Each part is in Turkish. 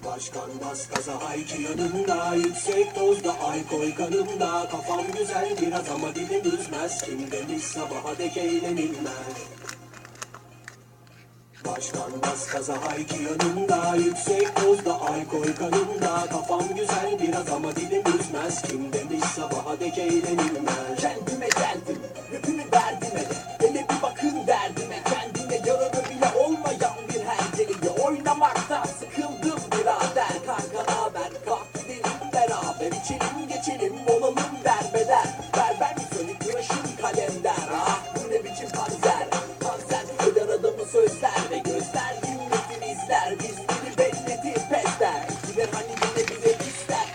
Başkan bas gaza hayki yanımda, yüksek dozda alkol kanımda. Kafam güzel biraz ama dilim üzmez, kim demiş sabaha dek eğlenilmez. Başkan bas gaza hayki yanımda, yüksek dozda alkol kanımda. Kafam güzel biraz ama dilim üzmez, kim demiş sabaha dek eğlenilmez. Kendime geldim, rapimi derdime, hele bir bakın derdime. Kendine yararı bile olmayan bir herceliyle oynamaktan sıkıldım birader. Kanka naber, kalk gidelim beraber, içelim geçelim olalım derbeder. Berber mi sönük tıraşın kalemder, ah bu ne biçim panzer. Panzer eder adamı sözler ve gözler dinletir izler. Bizleri belletir pesler, gider hani yine bize ister.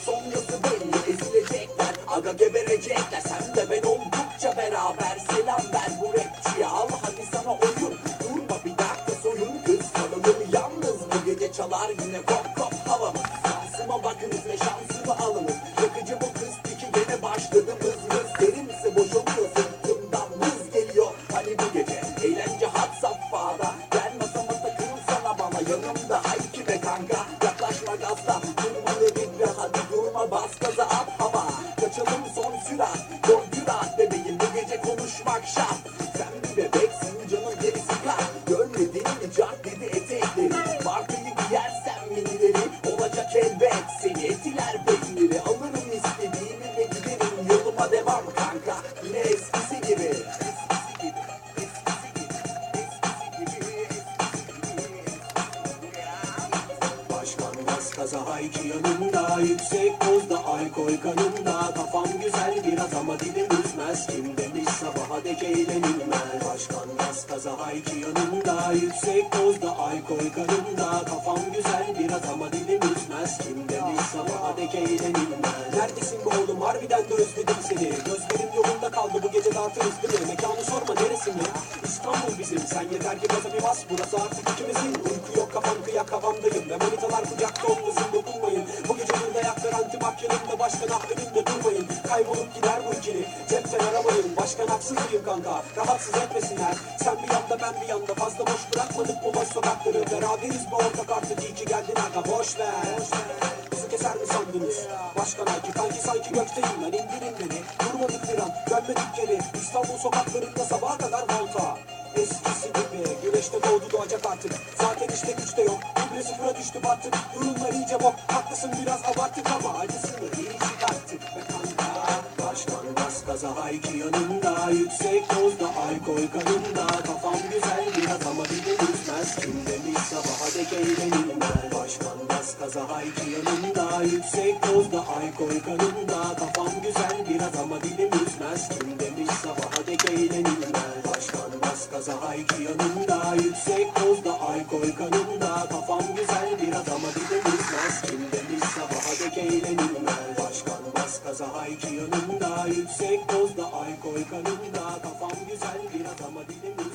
Sonrası belli ezilecekler, aga geberecekler. Sen de ben oldukça beraber selam ver bu rapçiye, al hadi sana oyun. Durma bir dakika soyun, kız kalalım yalnız bu gece çalar yine kop kop havamız. Şansıma bakınız ve şansımı alınız, yakıcı bu kız peki gene başladı mız mız. Derinse boşalıyor sırtımdan mız geliyor hani bu gece eğlence had safhada. Gel masama takıl sana bana yanımda hayki be kanka. Yaklaşma gazla durmalı bir hadi durma bas gaza at hava. Kaçalım son sürat gol gürat bebeğim bu gece konuşmak şart. Sen bir bebeksin canım gerisi kar. Görmedin mi caddede etekleri, markayı giyersen minileri olacak elbet. Seni etiler beyniri alırım istediğimi ve giderim yoluma devam kanka. Yine eskisi gibi, eskisi gibi, eskisi gibi, eskisi gibi, eskisi gibi. Başkan bas gaza hayki yanımda, yüksek dozda alkol kanımda. Kafam güzel biraz ama dilim üzmez, kim demiş sabaha dek eğlenilmez. Başkan bas gaza hayki yanımda, yüksek dozda alkol kanımda. Kafam güzel biraz ama dilim üzmez, kim demiş sabaha dek eğlenilmez. Neredesin be oğlum, harbiden de özledim seni. Gözlerim yolunda kaldı, bu gece dağıtırız değil mi? Mekanı sorma neresin ya? İstanbul bizim, sen yeter ki gaza bir bas. Burası artık ikimizin, uyku yok kafam kıyak havamdayım. Ve manitalar kucakta olmasın dokunmayın. Bu gece burada yaklar antimak yanımda, başkan ah önümde durmayın. Kaybolup gider bu ikili, cepten aramayın. Başkan haksız mıyım kanka, rahatsız etmesinler. Sen bir yanda ben bir yanda, fazla boş bırakmadık bu boş sokakları. Beraberiz bu ortak artık, iyi ki geldin aga boş ver. Bizi keser mi sandınız? Başkan Ayki kanki sanki gökteyim ben, indirin beni. Durmadık bir an, dönmedik geri. İstanbul sokaklarında sabaha kadar volta. Eskisi gibi güneşte doğdu doğacak artık. Zaten işte güç de yok, gübre sıfıra düştü battık. Durumlar iyice bok, haklısın biraz abarttık ama acısını iyi çıkarttık be kanka. Başkan bas gaza hayki yanımda, yüksek dozda alkol kanımda. Kafam güzel biraz ama dilim üzmez, kim demiş sabaha dek eğlenilmez. Başkan bas gaza hayki yanımda, yüksek dozda alkol kanımda. Kafam güzel biraz ama dilim üzmez, kim demiş sabaha dek eğlenilmez. Başkan bas gaza hayki yanımda, yüksek dozda alkol kanımda. Kafam güzel biraz ama dilim üzmez, kim demiş sabaha dek eğlenilmez. Başkan bas gaza hayki yanımda, yüksek dozda alkol kanımda. Kafam güzel biraz ama dilim üzmez.